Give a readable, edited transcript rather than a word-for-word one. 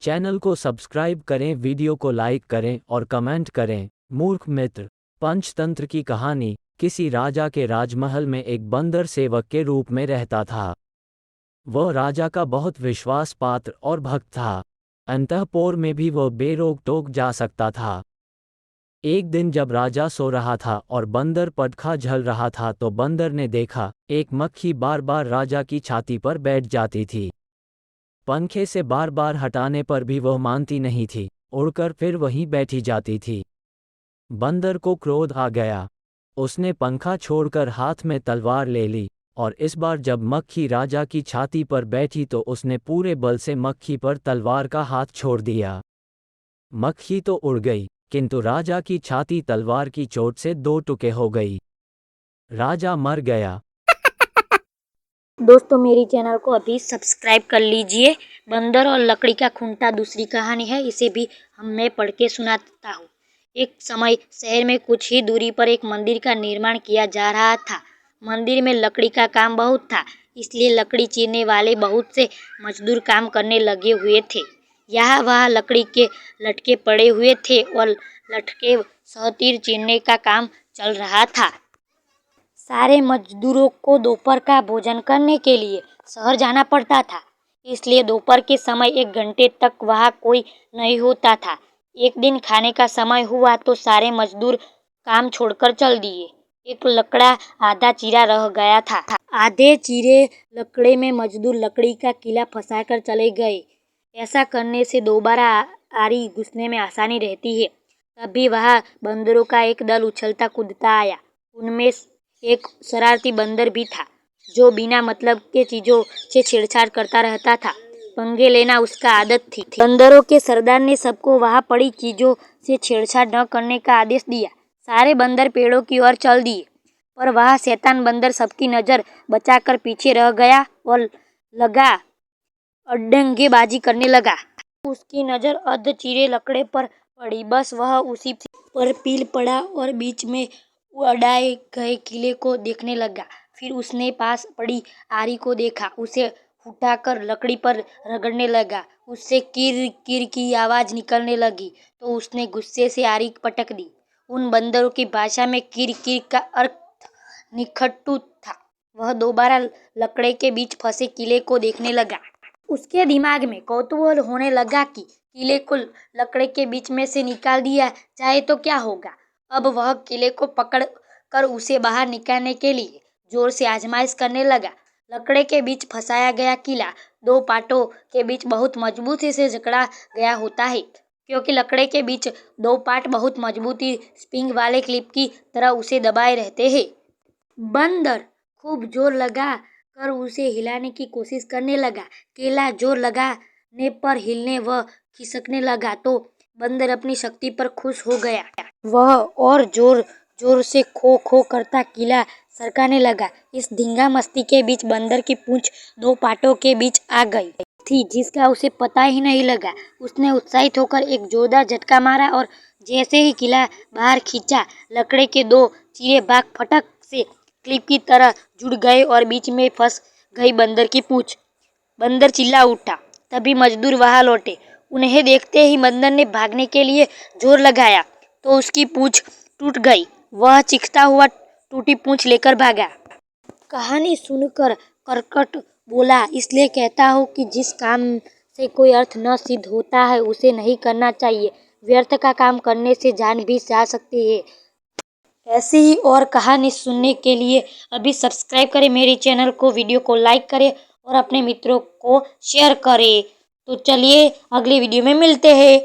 Channel को subscribe करें, video को लाइक करें और कमेंट करें। मूर्ख मित्र। पंचतंत्र की कहानी। किसी राजा के राजमहल में एक बंदर सेवक के रूप में रहता था। वह राजा का बहुत विश्वास पात्र और भक्त था। अंतःपुर में भी वह बेरोक टोक जा सकता था। एक दिन जब राजा सो रहा था और बंदर पंखा झल रहा था तो बंदर ने देखा एक मक्खी बार बार राजा की छाती पर बैठ जाती थी। पंखे से बार बार हटाने पर भी वह मानती नहीं थी, उड़कर फिर वहीं बैठी जाती थी। बंदर को क्रोध आ गया। उसने पंखा छोड़कर हाथ में तलवार ले ली और इस बार जब मक्खी राजा की छाती पर बैठी तो उसने पूरे बल से मक्खी पर तलवार का हाथ छोड़ दिया। मक्खी तो उड़ गई, किंतु राजा की छाती तलवार की चोट से दो टुकड़े हो गई। राजा मर गया। दोस्तों, मेरी चैनल को अभी सब्सक्राइब कर लीजिए। बंदर और लकड़ी का खूंटा दूसरी कहानी है, इसे भी मैं पढ़ के सुनाता हूँ। एक समय शहर में कुछ ही दूरी पर एक मंदिर का निर्माण किया जा रहा था। मंदिर में लकड़ी का काम बहुत था, इसलिए लकड़ी चीरने वाले बहुत से मजदूर काम करने लगे हुए थे। यहाँ वहाँ लकड़ी के लटके पड़े हुए थे और लटके सह तीर चीरने का काम चल रहा था। सारे मजदूरों को दोपहर का भोजन करने के लिए शहर जाना पड़ता था, इसलिए दोपहर के समय 1 घंटे तक वहाँ कोई नहीं होता था। एक दिन खाने का समय हुआ तो सारे मजदूर काम छोड़कर चल दिए। एक लकड़ा आधा चीरा रह गया था। आधे चीरे लकड़े में मजदूर लकड़ी का किला फंसाकर चले गए। ऐसा करने से दोबारा आरी घुसने में आसानी रहती है। तभी वहाँ बंदरों का एक दल उछलता कूदता आया। उनमें एक शरारती बंदर भी था, जो बिना मतलब के चीजों से छेड़छाड़ करता रहता था। पंगे लेना उसका आदत थी। बंदरों के सरदार ने सबको वहाँ पड़ी चीजों से छेड़छाड़ न करने का आदेश दिया। सारे बंदर पेड़ों की ओर चल दिए, पर वह शैतान बंदर सबकी नज़र बचाकर पीछे रह गया और लगा अड्डंगेबाजी करने लगा। उसकी नज़र अध चीरे लकड़े पर पड़ी। बस वह उसी पर पील पड़ा और बीच में उड़ाए गए किले को देखने लगा। फिर उसने पास पड़ी आरी को देखा, उसे उठाकर लकड़ी पर रगड़ने लगा। उससे किर किर की आवाज़ निकलने लगी तो उसने गुस्से से आरी पटक दी। उन बंदरों की भाषा में किर किर का अर्थ निखट्टू था। वह दोबारा लकड़े के बीच फंसे किले को देखने लगा। उसके दिमाग में कौतूहल होने लगा कि किले को लकड़े के बीच में से निकाल दिया जाए तो क्या होगा। अब वह किले को पकड़ कर उसे बाहर निकालने के लिए जोर से आजमाइश करने लगा। लकड़े के बीच फंसाया गया किला 2 पाटों के बीच बहुत मजबूती से जकड़ा गया होता है, क्योंकि लकड़े के बीच 2 पाट बहुत मजबूती स्प्रिंग वाले क्लिप की तरह उसे दबाए रहते हैं। बंदर खूब जोर लगा कर उसे हिलाने की कोशिश करने लगा। केला जोर लगाने पर हिलने व खिसकने लगा तो बंदर अपनी शक्ति पर खुश हो गया। वह और जोर जोर से खो खो करता किला सरकाने लगा। इस धींगा मस्ती के बीच बंदर की पूंछ 2 पाटों के बीच आ गई थी, जिसका उसे पता ही नहीं लगा। उसने उत्साहित होकर एक जोरदार झटका मारा और जैसे ही किला बाहर खींचा, लकड़े के 2 चीरे भाग फटक से क्लिप की तरह जुड़ गए और बीच में फंस गई बंदर की पूंछ। बंदर चिल्ला उठा। तभी मजदूर वहां लौटे। उन्हें देखते ही बंदर ने भागने के लिए जोर लगाया तो उसकी पूंछ टूट गई। वह चीखता हुआ टूटी पूंछ लेकर भागा। कहानी सुनकर कर्कट बोला, इसलिए कहता हूँ कि जिस काम से कोई अर्थ न सिद्ध होता है उसे नहीं करना चाहिए। व्यर्थ का काम करने से जान भी जा सकती है। ऐसी ही और कहानी सुनने के लिए अभी सब्सक्राइब करें मेरे चैनल को, वीडियो को लाइक करें और अपने मित्रों को शेयर करें। तो चलिए अगले वीडियो में मिलते हैं।